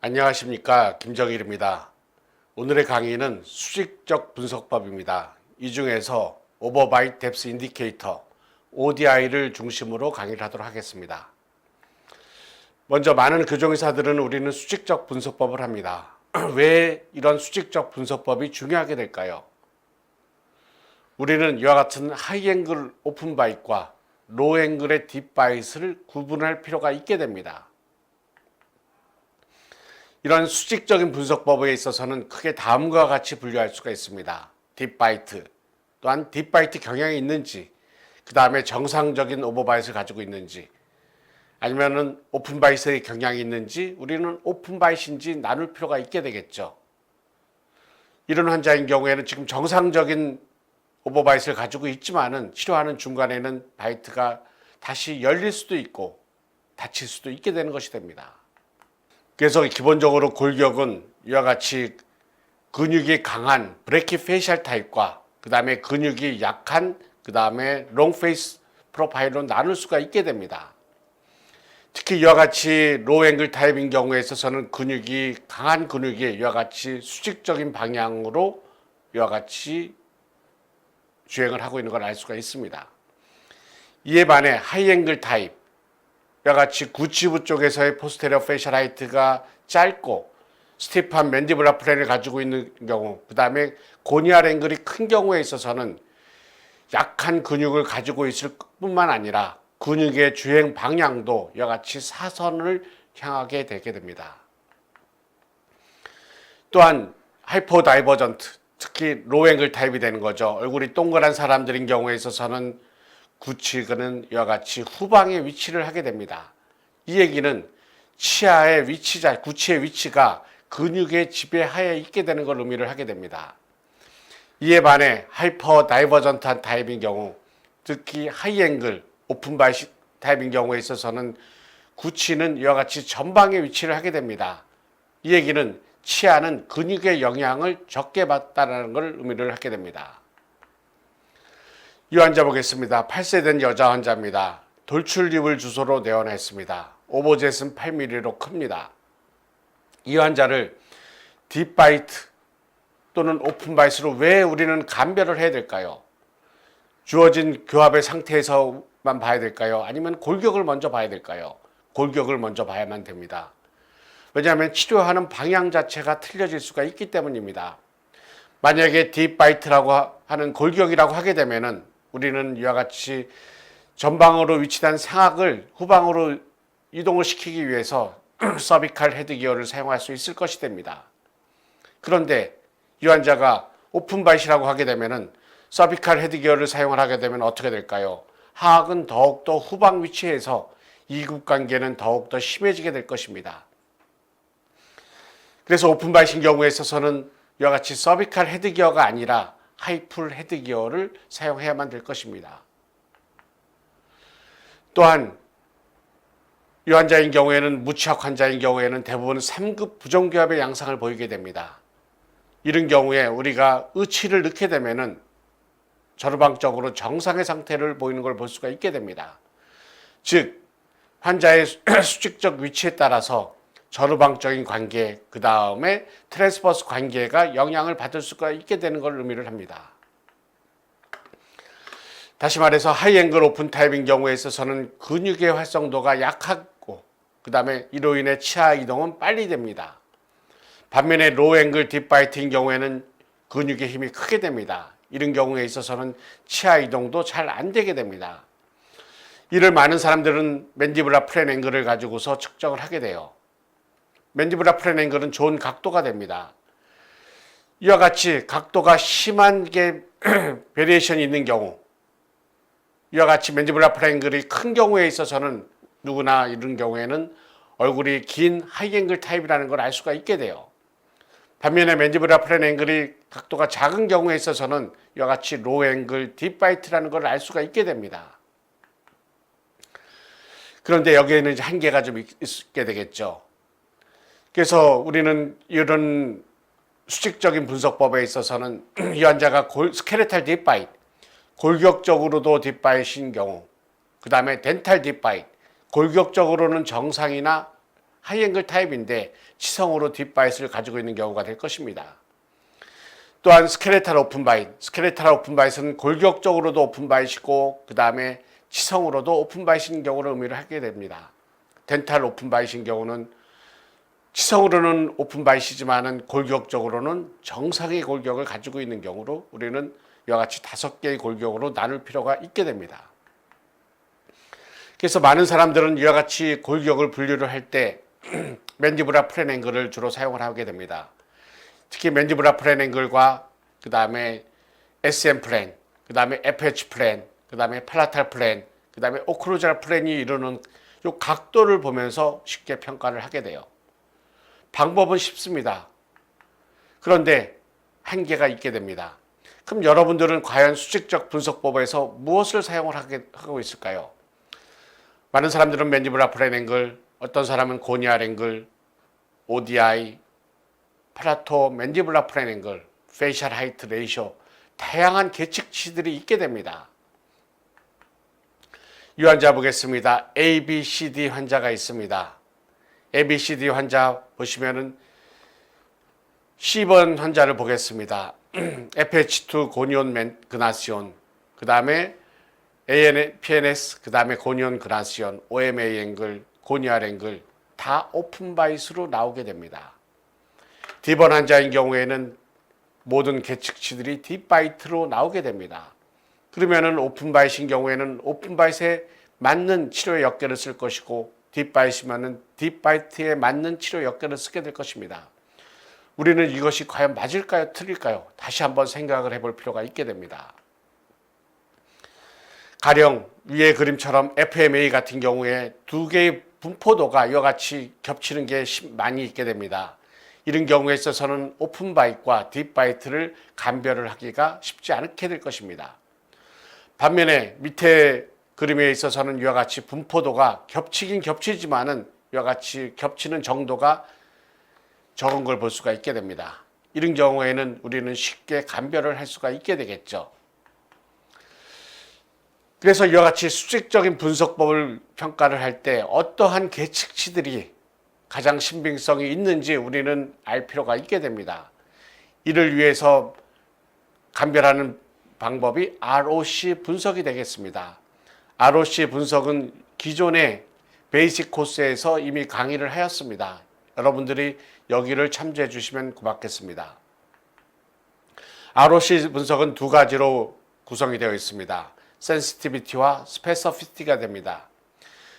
안녕하십니까, 김정일입니다. 오늘의 강의는 수직적 분석법입니다. 이 중에서 오버바이트 뎁스 인디케이터 ODI를 중심으로 강의를 하도록 하겠습니다. 먼저 많은 교정의사들은 우리는 수직적 분석법을 합니다. 왜 이런 수직적 분석법이 중요하게 될까요? 우리는 이와 같은 하이앵글 오픈바이트과 로앵글의 딥바이트를 구분할 필요가 있게 됩니다. 이런 수직적인 분석법에 있어서는 크게 다음과 같이 분류할 수가 있습니다. 딥바이트, 또한 딥바이트 경향이 있는지, 그 다음에 정상적인 오버바이트를 가지고 있는지, 아니면은 오픈바이트의 경향이 있는지, 우리는 오픈바이트인지 나눌 필요가 있게 되겠죠. 이런 환자인 경우에는 지금 정상적인 오버바이트를 가지고 있지만은 치료하는 중간에는 바이트가 다시 열릴 수도 있고 닫힐 수도 있게 되는 것이 됩니다. 그래서 기본적으로 골격은 이와 같이 근육이 강한 브래키페이셜 타입과 그 다음에 근육이 약한 그 다음에 롱페이스 프로파일로 나눌 수가 있게 됩니다. 특히 이와 같이 로앵글 타입인 경우에 있어서는 근육이 강한 근육이 이와 같이 수직적인 방향으로 이와 같이 주행을 하고 있는 걸 알 수가 있습니다. 이에 반해 하이앵글 타입 이와 같이 구치부 쪽에서의 포스테리어 페이셜 하이트가 짧고 스티프한 맨디블라 플랜을 가지고 있는 경우, 그 다음에 고니알 앵글이 큰 경우에 있어서는 약한 근육을 가지고 있을 뿐만 아니라 근육의 주행 방향도 이와 같이 사선을 향하게 되게 됩니다. 또한 하이퍼 다이버전트, 특히 로앵글 타입이 되는 거죠. 얼굴이 동그란 사람들인 경우에 있어서는 구치근은 이와 같이 후방에 위치를 하게 됩니다. 이 얘기는 치아의 위치자, 구치의 위치가 근육의 지배하에 있게 되는 걸 의미를 하게 됩니다. 이에 반해 하이퍼 다이버전트한 타입인 경우, 특히 하이앵글 오픈바이트 타입인 경우에 있어서는 구치는 이와 같이 전방에 위치를 하게 됩니다. 이 얘기는 치아는 근육의 영향을 적게 받다는 걸 의미를 하게 됩니다. 이 환자 보겠습니다. 8세 된 여자 환자입니다. 돌출입을 주소로 내원했습니다. 오버젯은 8mm로 큽니다. 이 환자를 딥바이트 또는 오픈바이트로 왜 우리는 감별을 해야 될까요? 주어진 교합의 상태에서만 봐야 될까요? 아니면 골격을 먼저 봐야 될까요? 골격을 먼저 봐야만 됩니다. 왜냐하면 치료하는 방향 자체가 틀려질 수가 있기 때문입니다. 만약에 딥바이트라고 하는 골격이라고 하게 되면은 우리는 이와 같이 전방으로 위치한 상악을 후방으로 이동을 시키기 위해서 서비칼 헤드기어를 사용할 수 있을 것이 됩니다. 그런데 이 환자가 오픈바이트라고 하게 되면은 서비칼 헤드기어를 사용을 하게 되면 어떻게 될까요? 하악은 더욱더 후방 위치에서 이급 관계는 더욱더 심해지게 될 것입니다. 그래서 오픈바이트인 경우에 있어서는 이와 같이 서비칼 헤드기어가 아니라 하이풀 헤드기어를 사용해야만 될 것입니다. 또한 이 환자인 경우에는 무취학 환자인 경우에는 대부분 3급 부정교합의 양상을 보이게 됩니다. 이런 경우에 우리가 의치를 넣게 되면은 저루방적으로 정상의 상태를 보이는 걸 볼 수가 있게 됩니다. 즉 환자의 수직적 위치에 따라서 저루방적인 관계, 그 다음에 트랜스버스 관계가 영향을 받을 수가 있게 되는 걸 의미를 합니다. 다시 말해서 하이앵글 오픈 타입인 경우에 있어서는 근육의 활성도가 약하고 그 다음에 이로 인해 치아 이동은 빨리 됩니다. 반면에 로앵글 딥바이트인 경우에는 근육의 힘이 크게 됩니다. 이런 경우에 있어서는 치아 이동도 잘 안 되게 됩니다. 이를 많은 사람들은 맨디블라 플랜 앵글을 가지고서 측정을 하게 돼요. 맨디블라 플랜 앵글은 좋은 각도가 됩니다. 이와 같이 각도가 심한 게 베리에이션이 있는 경우, 이와 같이 맨디블라 플랜 앵글이 큰 경우에 있어서는 누구나 이런 경우에는 얼굴이 긴 하이앵글 타입이라는 걸 알 수가 있게 돼요. 반면에 맨디블라 플랜 앵글이 각도가 작은 경우에 있어서는 이와 같이 로앵글 딥바이트라는 걸 알 수가 있게 됩니다. 그런데 여기에는 이제 한계가 좀 있게 되겠죠. 그래서 우리는 이런 수직적인 분석법에 있어서는 이 환자가 스켈레탈 딥바이트, 골격적으로도 딥바이트인 경우, 그 다음에 덴탈 딥바이트, 골격적으로는 정상이나 하이앵글 타입인데 치성으로 딥바이트를 가지고 있는 경우가 될 것입니다. 또한 스켈레탈 오픈바이트, 스켈레탈 오픈바이트는 골격적으로도 오픈바이트이고 그 다음에 치성으로도 오픈바이트인 경우를 의미를 하게 됩니다. 덴탈 오픈바이트인 경우는 치성으로는 오픈바이트이지만은 골격적으로는 정상의 골격을 가지고 있는 경우로 우리는 이와 같이 5개의 골격으로 나눌 필요가 있게 됩니다. 그래서 많은 사람들은 이와 같이 골격을 분류를 할 때 맨디블라 플랜앵글을 주로 사용을 하게 됩니다. 특히 맨디블라 플랜앵글과 그 다음에 SM 플랜, 그 다음에 FH 플랜, 그 다음에 팔라탈 플랜, 그 다음에 오클루잘 플랜이 이루는 이 각도를 보면서 쉽게 평가를 하게 돼요. 방법은 쉽습니다. 그런데 한계가 있게 됩니다. 그럼 여러분들은 과연 수직적 분석법에서 무엇을 사용을 하고 있을까요? 많은 사람들은 맨디블라 플랜앵글, 어떤 사람은 고니알 앵글, ODI, 팔라토 맨디블라 플랜앵글, 페이셜 하이트 레이쇼, 다양한 계측치들이 있게 됩니다. 이 환자 보겠습니다. ABCD 환자가 있습니다. ABCD 환자 보시면은 C번 환자를 보겠습니다. FH2 고니온 그나시온, 그 다음에 PNS, 그 다음에 고니온 그나시온, OMA 앵글, 고니알 앵글 다 오픈바이스로 나오게 됩니다. D번 환자인 경우에는 모든 계측치들이 딥바이트로 나오게 됩니다. 그러면은 오픈바이트인 경우에는 오픈바이트에 맞는 치료 역계를 쓸 것이고 딥바이트면은 딥바이트에 맞는 치료 역계를 쓰게 될 것입니다. 우리는 이것이 과연 맞을까요? 틀릴까요? 다시 한번 생각을 해볼 필요가 있게 됩니다. 가령 위의 그림처럼 FMA 같은 경우에 2개의 분포도가 이와 같이 겹치는 게 많이 있게 됩니다. 이런 경우에 있어서는 오픈바이트와 딥바이트를 감별을 하기가 쉽지 않게 될 것입니다. 반면에 밑에 그림에 있어서는 이와 같이 분포도가 겹치긴 겹치지만은 이와 같이 겹치는 정도가 적은 걸 볼 수가 있게 됩니다. 이런 경우에는 우리는 쉽게 감별을 할 수가 있게 되겠죠. 그래서 이와 같이 수직적인 분석법을 평가를 할 때 어떠한 계측치들이 가장 신빙성이 있는지 우리는 알 필요가 있게 됩니다. 이를 위해서 감별하는 방법이 ROC 분석이 되겠습니다. ROC 분석은 기존의 베이직 코스에서 이미 강의를 하였습니다. 여러분들이 여기를 참조해 주시면 고맙겠습니다. ROC 분석은 2가지로 구성이 되어 있습니다. 센시티비티와 스페시피티가 됩니다.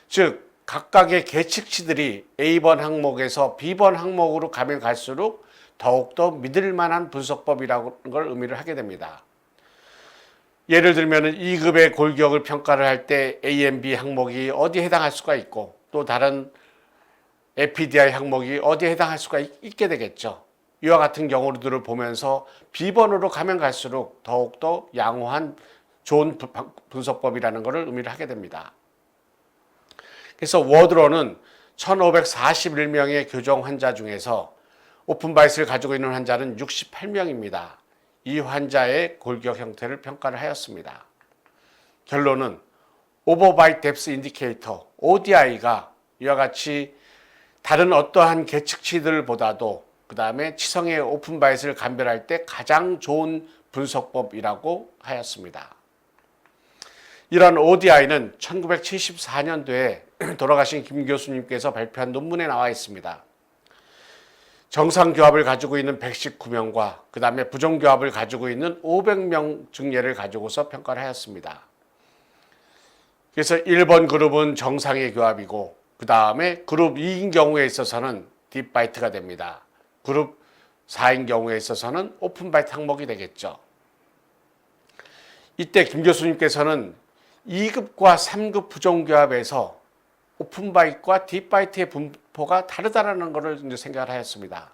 즉 각각의 계측치들이 A번 항목에서 B번 항목으로 가면 갈수록 더욱더 믿을 만한 분석법이라는 걸 의미를 하게 됩니다. 예를 들면 2급의 골격을 평가를 할 때 A, M, B 항목이 어디에 해당할 수가 있고 또 다른 APDI 항목이 어디에 해당할 수가 있게 되겠죠. 이와 같은 경우들을 보면서 B번으로 가면 갈수록 더욱더 양호한 좋은 분석법이라는 것을 의미를 하게 됩니다. 그래서 워드로는 1541명의 교정 환자 중에서 오픈바이스를 가지고 있는 환자는 68명입니다. 이 환자의 골격 형태를 평가를 하였습니다. 결론은 오버바이트 뎁스 인디케이터 ODI가 이와 같이 다른 어떠한 계측치들보다도 그 다음에 치성의 오픈바이스를 감별할 때 가장 좋은 분석법이라고 하였습니다. 이런 ODI는 1974년도에 돌아가신 김 교수님께서 발표한 논문에 나와 있습니다. 정상교합을 가지고 있는 119명과 그 다음에 부정교합을 가지고 있는 500명 증례를 가지고서 평가를 하였습니다. 그래서 1번 그룹은 정상의 교합이고 그 다음에 그룹 2인 경우에 있어서는 딥바이트가 됩니다. 그룹 4인 경우에 있어서는 오픈바이트 항목이 되겠죠. 이때 김 교수님께서는 2급과 3급 부정교합에서 오픈바이트와 딥바이트의 분포가 다르다는 것을 이제 생각을 하였습니다.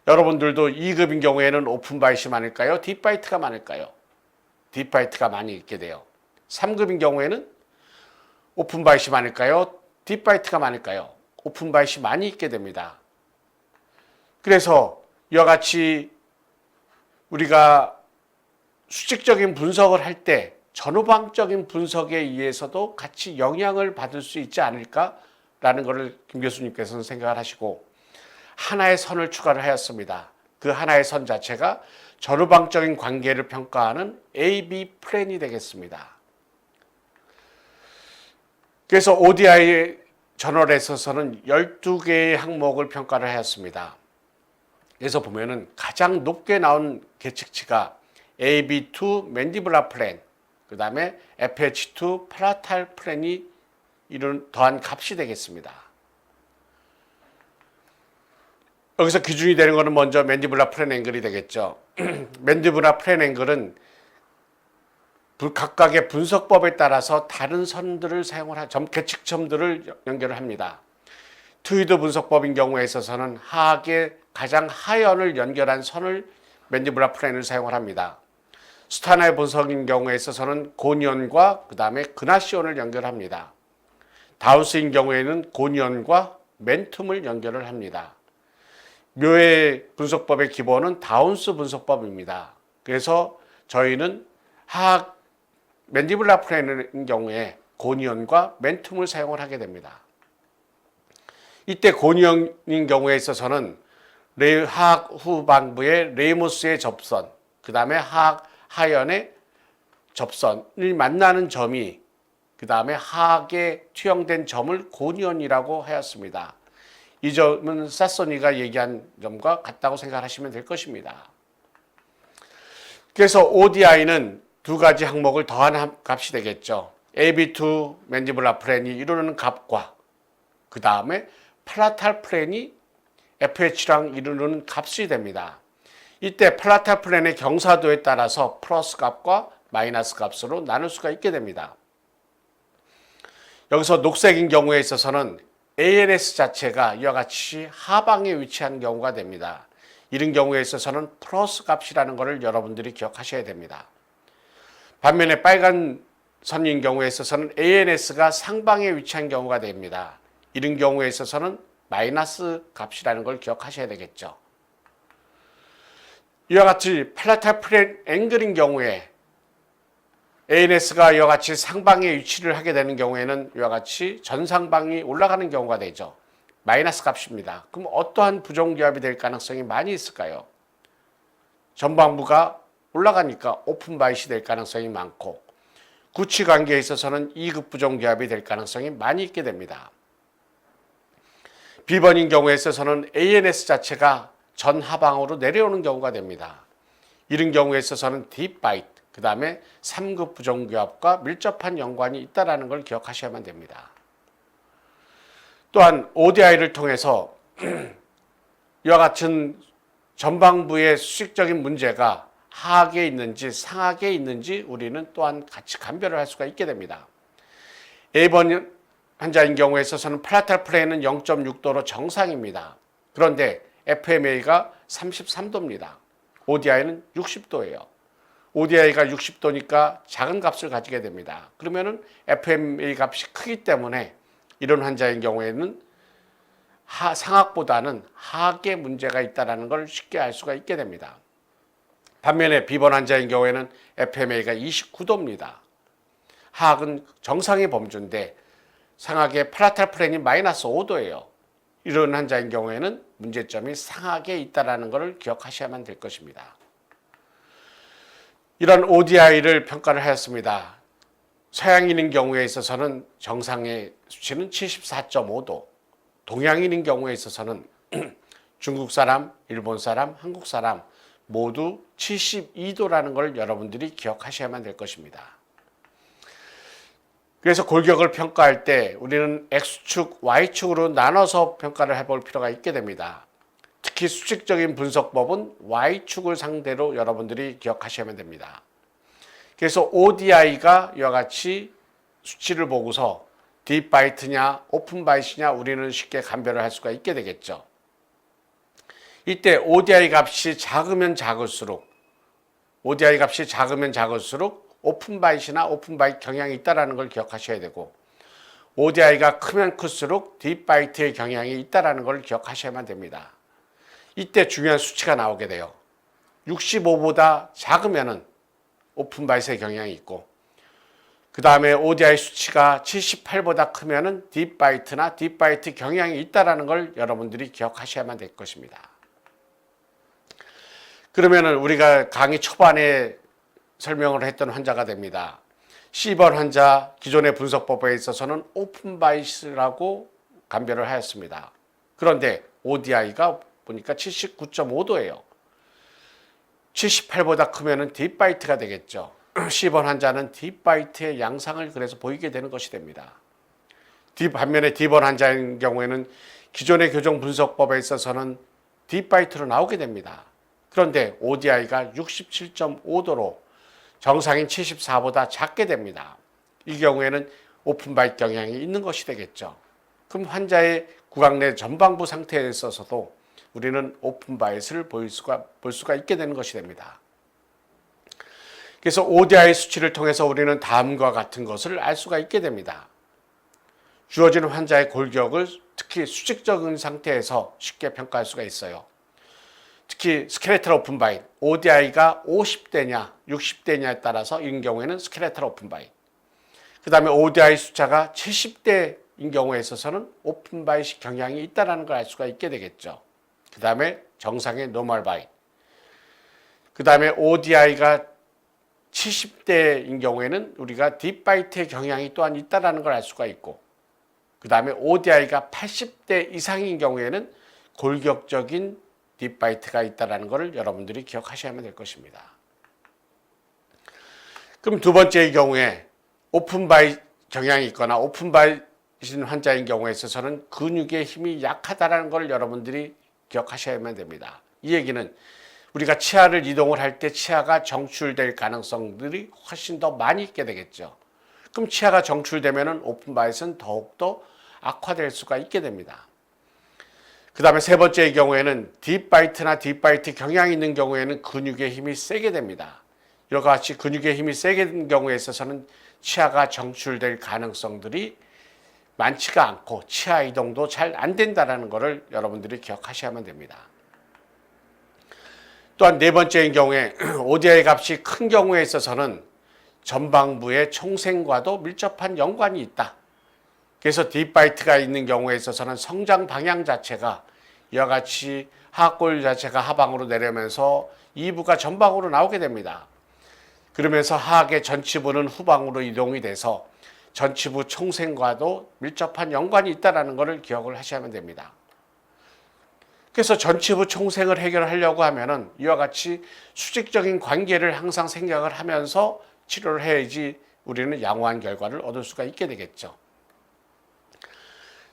여러분들도 2급인 경우에는 오픈바이트가 많을까요? 딥바이트가 많을까요? 딥바이트가 많이 있게 돼요. 3급인 경우에는 오픈바이트가 많을까요? 딥바이트가 많을까요? 오픈바이트가 많이 있게 됩니다. 그래서 이와 같이 우리가 수직적인 분석을 할 때 전후방적인 분석에 의해서도 같이 영향을 받을 수 있지 않을까 자체라는 것을 김 교수님께서는 생각을 하시고 하나의 선을 추가를 하였습니다. 그 하나의 선 자체가 전후방적인 관계를 평가하는 AB 플랜이 되겠습니다. 그래서 ODI 저널에 있어서는 12개의 항목을 평가를 하였습니다. 그래서 보면은 가장 높게 나온 계측치가 AB2 맨디블라 플랜, 그 다음에 FH2 팔라탈 플랜이 이런 더한 값이 되겠습니다. 여기서 기준이 되는 것은 먼저 맨디블라 플랜 앵글이 되겠죠. 맨디블라 플랜 앵글은 각각의 분석법에 따라서 다른 선들을 사용을 하죠. 계측점들을 연결을 합니다. 트위드 분석법인 경우에 있어서는 하악의 가장 하연을 연결한 선을 맨디블라 플랜을 사용을 합니다. 스타나의 분석인 경우에 있어서는 고니언과 그 다음에 그나시온을 연결합니다. 다우스인 경우에는 고니언과 맨툼을 연결을 합니다. 묘의 분석법의 기본은 다운스 분석법입니다. 그래서 저희는 하악 맨디블라 플랜인 경우에 고니언과 맨툼을 사용을 하게 됩니다. 이때 고니언인 경우에 있어서는 하악 후방부의 레이모스의 접선, 그 다음에 하악 하연의 접선을 만나는 점이 그 다음에 하악에 투영된 점을 고니언이라고 하였습니다. 이 점은 사소니가 얘기한 점과 같다고 생각하시면 될 것입니다. 그래서 ODI는 두 가지 항목을 더한 값이 되겠죠. AB2 맨디블라 플랜이 이루는 값과 그 다음에 팔라탈 플랜이 FH랑 이루는 값이 됩니다. 이때 팔라탈 플랜의 경사도에 따라서 플러스 값과 마이너스 값으로 나눌 수가 있게 됩니다. 여기서 녹색인 경우에 있어서는 ANS 자체가 이와 같이 하방에 위치한 경우가 됩니다. 이런 경우에 있어서는 플러스 값이라는 것을 여러분들이 기억하셔야 됩니다. 반면에 빨간 선인 경우에 있어서는 ANS가 상방에 위치한 경우가 됩니다. 이런 경우에 있어서는 마이너스 값이라는 걸 기억하셔야 되겠죠. 이와 같이 팔라탈 플랜 앵글인 경우에 ANS가 이와 같이 상방에 위치를 하게 되는 경우에는 이와 같이 전상방이 올라가는 경우가 되죠. 마이너스 값입니다. 그럼 어떠한 부정기압이 될 가능성이 많이 있을까요? 전방부가 올라가니까 오픈 바이시 될 가능성이 많고 구치 관계에 있어서는 2급 부정기압이 될 가능성이 많이 있게 됩니다. B번인 경우에 있어서는 ANS 자체가 전하방으로 내려오는 경우가 됩니다. 이런 경우에 있어서는 딥 바이트, 그 다음에 3급 부정기압과 밀접한 연관이 있다는 걸 기억하셔야만 됩니다. 또한 ODI를 통해서 이와 같은 전방부의 수직적인 문제가 하악에 있는지 상악에 있는지 우리는 또한 같이 감별을 할 수가 있게 됩니다. A번 환자인 경우에 있어서는 팔라탈 플레이는 0.6도로 정상입니다. 그런데 FMA가 33도입니다. ODI는 60도예요. ODI가 60도니까 작은 값을 가지게 됩니다. 그러면은 FMA 값이 크기 때문에 이런 환자인 경우에는 상악보다는 하악에 문제가 있다는 걸 쉽게 알 수가 있게 됩니다. 반면에 B번 환자인 경우에는 FMA가 29도입니다. 하악은 정상의 범주인데 상악의 팔라탈 플랜이 마이너스 5도예요. 이런 환자인 경우에는 문제점이 상악에 있다는 것을 기억하셔야만 될 것입니다. 이런 ODI를 평가를 하였습니다. 서양인인 경우에 있어서는 정상의 수치는 74.5도, 동양인인 경우에 있어서는 중국 사람, 일본 사람, 한국 사람 모두 72도라는 걸 여러분들이 기억하셔야만 될 것입니다. 그래서 골격을 평가할 때 우리는 X축, Y축으로 나눠서 평가를 해볼 필요가 있게 됩니다. 특히 수직적인 분석법은 Y축을 상대로 여러분들이 기억하셔야만 됩니다. 그래서 ODI가 이와 같이 수치를 보고서 딥 바이트냐 오픈 바이트냐 우리는 쉽게 감별을 할 수가 있게 되겠죠. 이때 ODI 값이 작으면 작을수록 오픈 바이트나 오픈 바이트 경향이 있다는 걸 기억하셔야 되고 ODI가 크면 클수록 딥 바이트의 경향이 있다는 걸 기억하셔야만 됩니다. 이때 중요한 수치가 나오게 돼요. 65보다 작으면은 오픈 바이트의 경향이 있고 그 다음에 ODI 수치가 78보다 크면은 딥바이트나 딥바이트 경향이 있다는 걸 여러분들이 기억하셔야만 될 것입니다. 그러면은 우리가 강의 초반에 설명을 했던 환자가 됩니다. C번 환자 기존의 분석법에 있어서는 오픈바이스라고 감별을 하였습니다. 그런데 ODI가 보니까 79.5도예요. 78보다 크면은 딥바이트가 되겠죠. C번 환자는 딥바이트의 양상을 그래서 보이게 되는 것이 됩니다. 반면에 D번 환자인 경우에는 기존의 교정 분석법에 있어서는 딥바이트로 나오게 됩니다. 그런데 ODI가 67.5도로 정상인 74보다 작게 됩니다. 이 경우에는 오픈바이트 경향이 있는 것이 되겠죠. 그럼 환자의 구강 내 전방부 상태에 있어서도 우리는 오픈바이트를 볼 수가 있게 되는 것이 됩니다. 그래서 ODI 수치를 통해서 우리는 다음과 같은 것을 알 수가 있게 됩니다. 주어지는 환자의 골격을 특히 수직적인 상태에서 쉽게 평가할 수가 있어요. 특히 스켈레탈 오픈바이, ODI가 50대냐 60대냐에 따라서 이런 경우에는 스켈레탈 오픈바이, 그 다음에 ODI 숫자가 70대인 경우에 있어서는 오픈바이식 경향이 있다는 걸 알 수가 있게 되겠죠. 그 다음에 정상의 노멀 바이, 그 다음에 ODI가 70대인 경우에는 우리가 딥바이트의 경향이 또한 있다는 걸 알 수가 있고, 그 다음에 ODI가 80대 이상인 경우에는 골격적인 딥바이트가 있다는 것을 여러분들이 기억하셔야만 될 것입니다. 그럼 두 번째의 경우에 오픈바이 경향이 있거나 오픈바이신 환자인 경우에 있어서는 근육의 힘이 약하다는 걸 여러분들이 기억하셔야만 됩니다. 이 얘기는 우리가 치아를 이동을 할 때 치아가 정출될 가능성들이 훨씬 더 많이 있게 되겠죠. 그럼 치아가 정출되면 오픈바이트는 더욱더 악화될 수가 있게 됩니다. 그 다음에 세 번째의 경우에는 딥바이트나 딥바이트 경향이 있는 경우에는 근육의 힘이 세게 됩니다. 이와 같이 근육의 힘이 세게 된 경우에 있어서는 치아가 정출될 가능성들이 많지가 않고 치아 이동도 잘 안 된다는 것을 여러분들이 기억하셔야만 됩니다. 또한 네 번째인 경우에 ODI 값이 큰 경우에 있어서는 전방부의 총생과도 밀접한 연관이 있다. 그래서 딥바이트가 있는 경우에 있어서는 성장 방향 자체가 이와 같이 하악골 자체가 하방으로 내려면서 이부가 전방으로 나오게 됩니다. 그러면서 하악의 전치부는 후방으로 이동이 돼서 전치부 총생과도 밀접한 연관이 있다는 것을 기억을 하셔야만 됩니다. 그래서 전치부 총생을 해결하려고 하면은 이와 같이 수직적인 관계를 항상 생각을 하면서 치료를 해야지 우리는 양호한 결과를 얻을 수가 있게 되겠죠.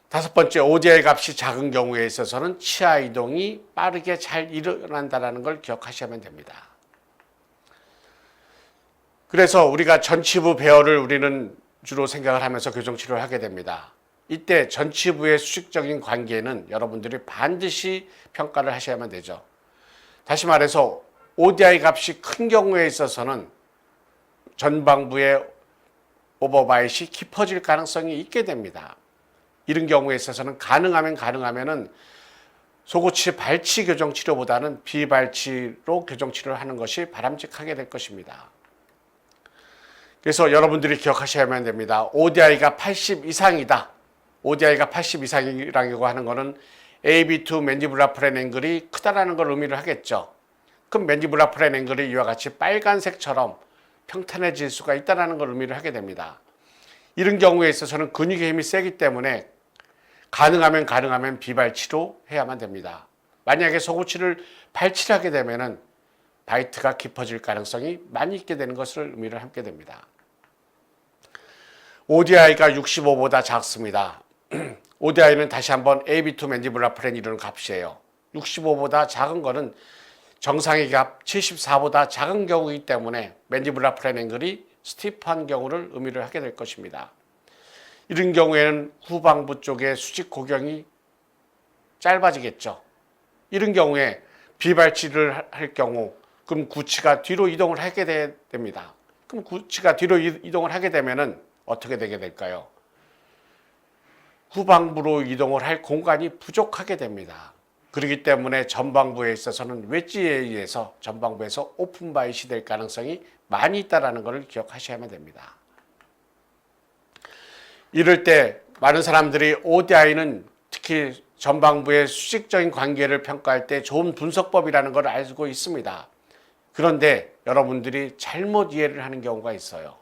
다섯 번째, ODI 값이 작은 경우에 있어서는 치아 이동이 빠르게 잘 일어난다는 걸 기억하셔야만 됩니다. 그래서 우리가 전치부 배열을 우리는 주로 생각을 하면서 교정 치료를 하게 됩니다. 이때 전치부의 수직적인 관계는 여러분들이 반드시 평가를 하셔야만 되죠. 다시 말해서 ODI 값이 큰 경우에 있어서는 전방부의 오버바이트이 깊어질 가능성이 있게 됩니다. 이런 경우에 있어서는 가능하면은 소고치 발치 교정 치료보다는 비발치로 교정 치료를 하는 것이 바람직하게 될 것입니다. 그래서 여러분들이 기억하셔야만 됩니다. ODI가 80 이상이다. ODI가 80 이상이라고 하는 것은 AB2 맨디블라 프렌 앵글이 크다라는 걸 의미를 하겠죠. 그럼 맨디블라 프렌 앵글이 이와 같이 빨간색처럼 평탄해질 수가 있다는 걸 의미를 하게 됩니다. 이런 경우에 있어서는 근육의 힘이 세기 때문에 가능하면 비발치로 해야만 됩니다. 만약에 소고치를 발치를 하게 되면은 바이트가 깊어질 가능성이 많이 있게 되는 것을 의미를 하게 됩니다. ODI가 65보다 작습니다. ODI는 다시 한번 AB2 맨디블라 프렌 이루는 값이에요. 65보다 작은 거는 정상의 값 74보다 작은 경우이기 때문에 맨디블라 프렌 앵글이 스티프한 경우를 의미를 하게 될 것입니다. 이런 경우에는 후방부 쪽의 수직 고경이 짧아지겠죠. 이런 경우에 비발치를 할 경우 그럼 구치가 뒤로 이동을 하게 됩니다. 그럼 구치가 뒤로 이동을 하게 되면은 어떻게 되게 될까요? 후방부로 이동을 할 공간이 부족하게 됩니다. 그렇기 때문에 전방부에 있어서는 웨지에 의해서 전방부에서 오픈바이시 될 가능성이 많이 있다는 것을 기억하셔야만 됩니다. 이럴 때 많은 사람들이 ODI는 특히 전방부의 수직적인 관계를 평가할 때 좋은 분석법이라는 걸 알고 있습니다. 그런데 여러분들이 잘못 이해를 하는 경우가 있어요.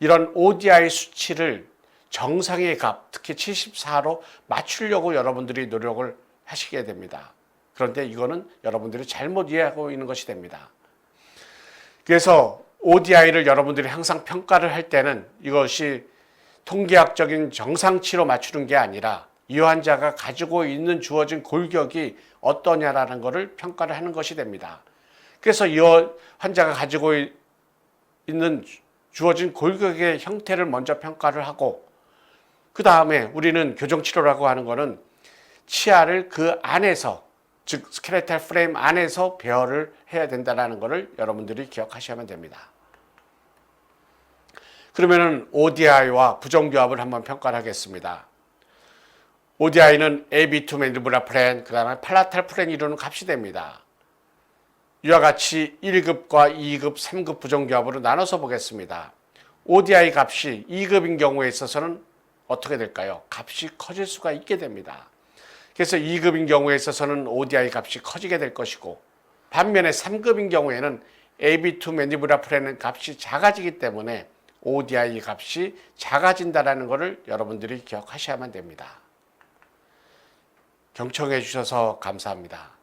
이런 ODI 수치를 정상의 값, 특히 74로 맞추려고 여러분들이 노력을 하시게 됩니다. 그런데 이거는 여러분들이 잘못 이해하고 있는 것이 됩니다. 그래서 ODI를 여러분들이 항상 평가를 할 때는 이것이 통계학적인 정상치로 맞추는 게 아니라 이 환자가 가지고 있는 주어진 골격이 어떠냐라는 것을 평가를 하는 것이 됩니다. 그래서 이 환자가 가지고 있는 주어진 골격의 형태를 먼저 평가를 하고 그 다음에 우리는 교정치료라고 하는 것은 치아를 그 안에서 즉 스켈레탈 프레임 안에서 배열을 해야 된다는 것을 여러분들이 기억하셔야만 됩니다. 그러면은 ODI와 부정교합을 한번 평가를 하겠습니다. ODI는 AB2 맨디불라 플랜, 그 다음에 팔라탈 플랜 이루는 값이 됩니다. 이와 같이 1급과 2급, 3급 부정교합으로 나눠서 보겠습니다. ODI 값이 2급인 경우에 있어서는 어떻게 될까요? 값이 커질 수가 있게 됩니다. 그래서 2급인 경우에 있어서는 ODI 값이 커지게 될 것이고 반면에 3급인 경우에는 AB2 맨디불라 플랜은 값이 작아지기 때문에 ODI 값이 작아진다는 것을 여러분들이 기억하셔야만 됩니다. 경청해 주셔서 감사합니다.